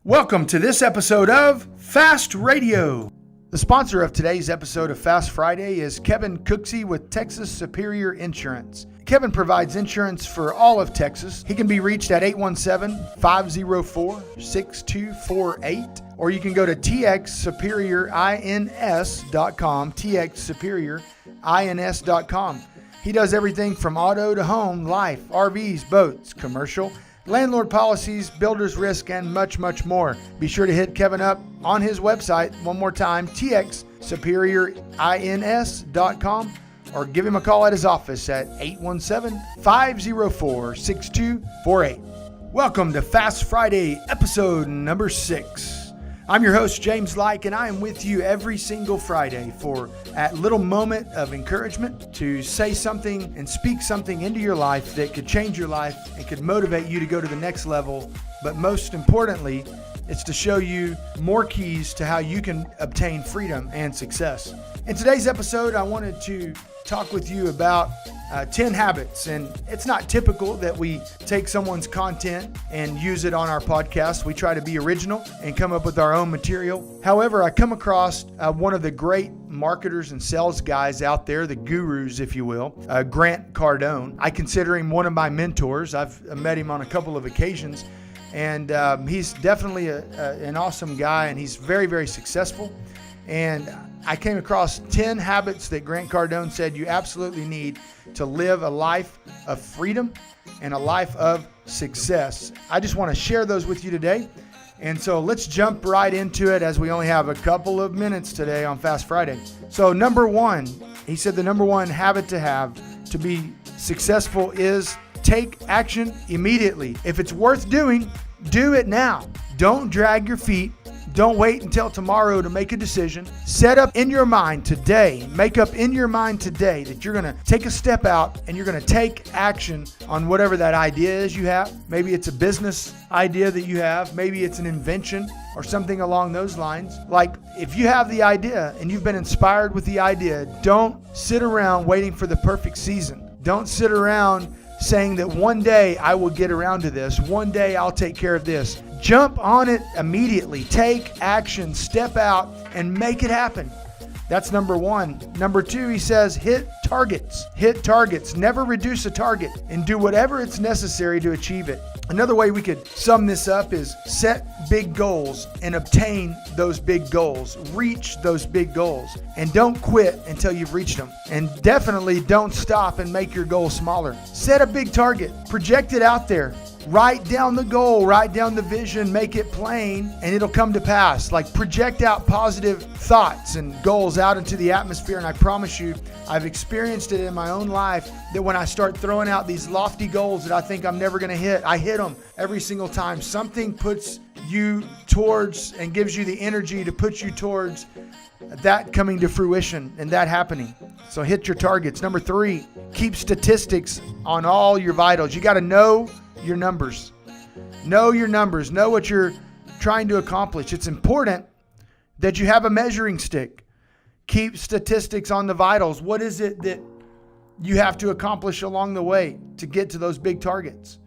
Welcome to this episode of Fast Radio. The sponsor of today's episode of Fast Friday is Kevin Cooksey with Texas Superior Insurance. Kevin provides insurance for all of Texas. He can be reached at 817-504-6248, or you can go to txsuperiorins.com, txsuperiorins.com. He does everything from auto to home, life, RVs, boats, commercial, landlord policies, builder's risk, and much, much more. Be sure to hit Kevin up on his website one more time, txsuperiorins.com, or give him a call at his office at 817-504-6248. Welcome to Fast Friday, episode number 6. I'm your host, James Like, and I am with you every single Friday for a little moment of encouragement to say something and speak something into your life that could change your life and could motivate you to go to the next level. But most importantly, it's to show you more keys to how you can obtain freedom and success. In today's episode, I wanted to talk with you about 10 habits, and it's not typical that we take someone's content and use it on our podcast. We try to be original and come up with our own material. However, I come across one of the great marketers and sales guys out there, the gurus, if you will, Grant Cardone. I consider him one of my mentors. I've met him on a couple of occasions, and he's definitely an awesome guy, and he's very, very successful. And I came across 10 habits that Grant Cardone said you absolutely need to live a life of freedom and a life of success. I just want to share those with you today. And so let's jump right into it, as we only have a couple of minutes today on Fast Friday. So number one, he said the number one habit to have to be successful is take action immediately. If it's worth doing, do it now. Don't drag your feet. Don't wait until tomorrow to make a decision. Set up in your mind today, make up in your mind today that you're going to take a step out and you're going to take action on whatever that idea is you have. Maybe it's a business idea that you have. Maybe it's an invention or something along those lines. Like, if you have the idea and you've been inspired with the idea, don't sit around waiting for the perfect season. Don't sit around saying that one day I will get around to this. One day I'll take care of this. Jump on it immediately. Take action, step out, and make it happen. That's number one. Number two, he says, hit targets. Hit targets. Never reduce a target, and do whatever it's necessary to achieve it. Another way we could sum this up is set big goals and obtain those big goals. Reach those big goals, and don't quit until you've reached them. And definitely don't stop and make your goal smaller. Set a big target. Project it out there. Write down the goal, write down the vision, make it plain, and it'll come to pass. Like, project out positive thoughts and goals out into the atmosphere. And I promise you, I've experienced it in my own life that when I start throwing out these lofty goals that I think I'm never going to hit, I hit them every single time. Something puts you towards and gives you the energy to put you towards that coming to fruition and that happening. So hit your targets. Number three, keep statistics on all your vitals. You got to know your numbers. Know your numbers. Know what you're trying to accomplish. It's important that you have a measuring stick. Keep statistics on the vitals. What is it that you have to accomplish along the way to get to those big targets?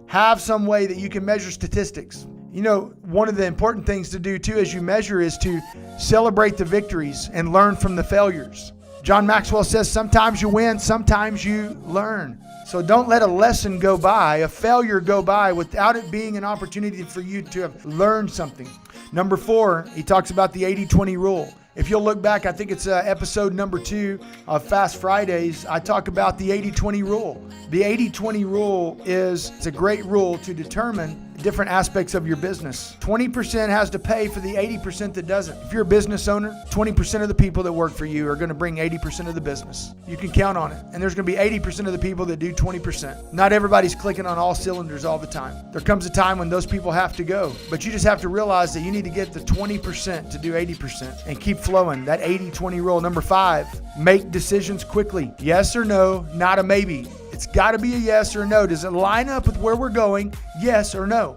Have some way that you can measure statistics. You know, one of the important things to do too as you measure is to celebrate the victories and learn from the failures. John Maxwell says sometimes you win, sometimes you learn. So don't let a lesson go by, a failure go by, without it being an opportunity for you to have learned something. Number four, he talks about the 80-20 rule. If you'll look back, I think it's episode number 2 of Fast Fridays, I talk about the 80-20 rule. The 80-20 rule it's a great rule to determine different aspects of your business. 20% has to pay for the 80% that doesn't. If you're a business owner, 20% of the people that work for you are going to bring 80% of the business. You can count on it. And there's going to be 80% of the people that do 20%. Not everybody's clicking on all cylinders all the time. There comes a time when those people have to go. But you just have to realize that you need to get the 20% to do 80% and keep flowing. That 80-20 rule. Number 5, make decisions quickly. Yes or no, not a maybe. It's got to be a yes or a no. Does it line up with where we're going? Yes or no.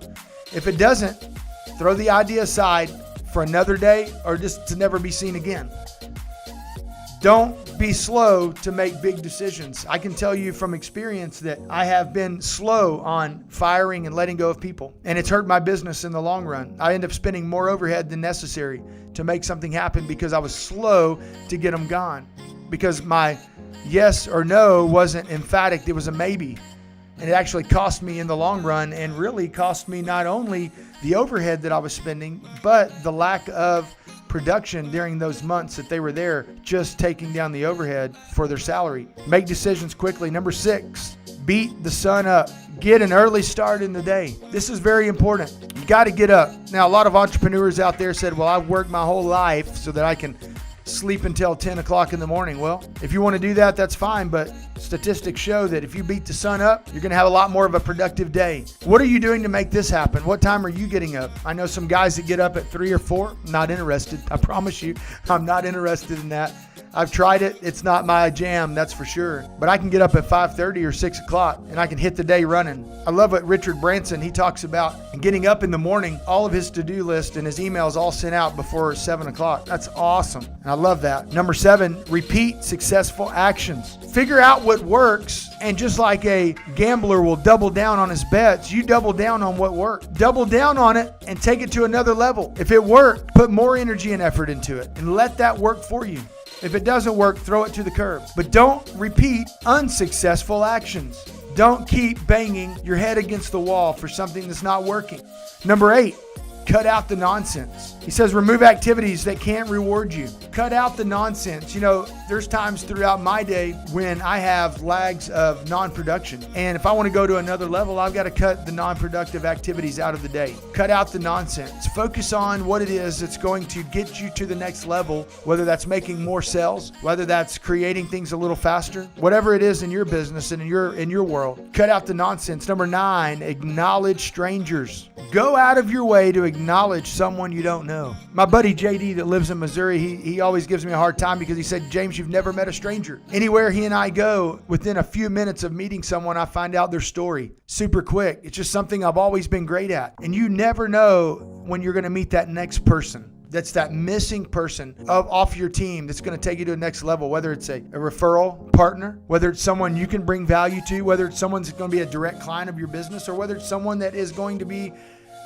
If it doesn't, throw the idea aside for another day or just to never be seen again. Don't be slow to make big decisions. I can tell you from experience that I have been slow on firing and letting go of people, and it's hurt my business in the long run. I end up spending more overhead than necessary to make something happen because I was slow to get them gone, because my yes or no wasn't emphatic. It was a maybe. And it actually cost me in the long run, and really cost me not only the overhead that I was spending, but the lack of production during those months that they were there, just taking down the overhead for their salary. Make decisions quickly. Number 6, beat the sun up. Get an early start in the day. This is very important. You got to get up. Now, a lot of entrepreneurs out there said, well, I've worked my whole life so that I can sleep until 10 o'clock in the morning. Well, if you want to do that, that's fine. But statistics show that if you beat the sun up, you're going to have a lot more of a productive day. What are you doing to make this happen? What time are you getting up? I know some guys that get up at 3 or 4. Not interested. I promise you, I'm not interested in that. I've tried it. It's not my jam, that's for sure. But I can get up at 5:30 or 6 o'clock and I can hit the day running. I love what Richard Branson, he talks about getting up in the morning, all of his to-do list and his emails all sent out before 7 o'clock. That's awesome. And I love that. Number 7, repeat successful actions. Figure out what works, and just like a gambler will double down on his bets, you double down on what worked. Double down on it and take it to another level. If it worked, put more energy and effort into it and let that work for you. If it doesn't work, throw it to the curb. But don't repeat unsuccessful actions. Don't keep banging your head against the wall for something that's not working. Number 8, cut out the nonsense. He says, remove activities that can't reward you. Cut out the nonsense. You know, there's times throughout my day when I have lags of non-production. And if I want to go to another level, I've got to cut the non-productive activities out of the day. Cut out the nonsense. Focus on what it is that's going to get you to the next level, whether that's making more sales, whether that's creating things a little faster, whatever it is in your business and in your world. Cut out the nonsense. Number 9, acknowledge strangers. Go out of your way to acknowledge someone you don't know. My buddy JD that lives in Missouri, he always gives me a hard time because he said, James, you've never met a stranger. Anywhere he and I go, within a few minutes of meeting someone, I find out their story super quick. It's just something I've always been great at. And you never know when you're going to meet that next person. That's that missing person off your team that's going to take you to the next level, whether it's a referral partner, whether it's someone you can bring value to, whether it's someone that's going to be a direct client of your business, or whether it's someone that is going to be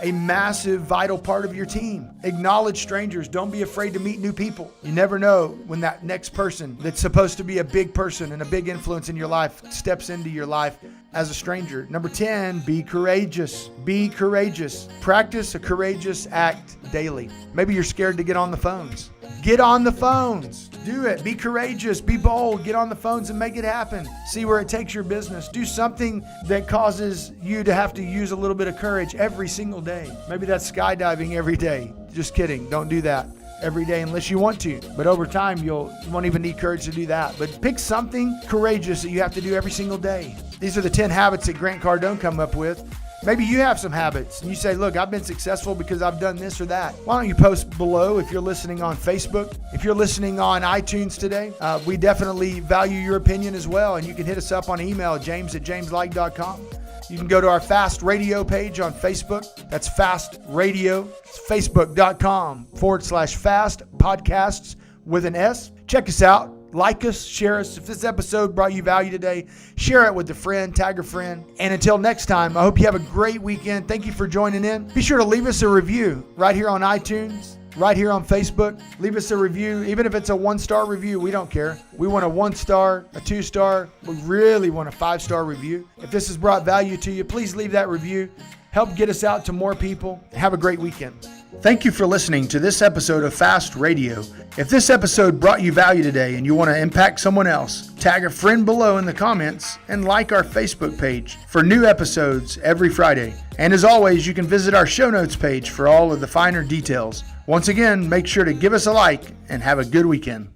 a massive, vital part of your team. Acknowledge strangers. Don't be afraid to meet new people. You never know when that next person that's supposed to be a big person and a big influence in your life steps into your life as a stranger. Number 10, be courageous. Be courageous. Practice a courageous act daily. Maybe you're scared to get on the phones. Get on the phones. Do it. Be courageous. Be bold. Get on the phones and make it happen. See where it takes your business. Do something that causes you to have to use a little bit of courage every single day. Maybe that's skydiving every day. Just kidding. Don't do that every day unless you want to. But over time, you won't even need courage to do that. But pick something courageous that you have to do every single day. These are the 10 habits that Grant Cardone come up with. Maybe you have some habits and you say, look, I've been successful because I've done this or that. Why don't you post below if you're listening on Facebook? If you're listening on iTunes today, we definitely value your opinion as well. And you can hit us up on email, james@jameslyke.com. You can go to our Fast Radio page on Facebook. That's Fast Radio. It's facebook.com/Fast Podcasts with an S. Check us out. Like us, share us. If this episode brought you value today, share it with a friend, tag a friend. And until next time, I hope you have a great weekend. Thank you for joining in. Be sure to leave us a review right here on iTunes, right here on Facebook. Leave us a review. Even if it's a 1-star review, we don't care. We want a 1-star, a 2-star. We really want a 5-star review. If this has brought value to you, please leave that review. Help get us out to more people. Have a great weekend. Thank you for listening to this episode of Fast Radio. If this episode brought you value today and you want to impact someone else, tag a friend below in the comments and like our Facebook page for new episodes every Friday. And as always, you can visit our show notes page for all of the finer details. Once again, make sure to give us a like and have a good weekend.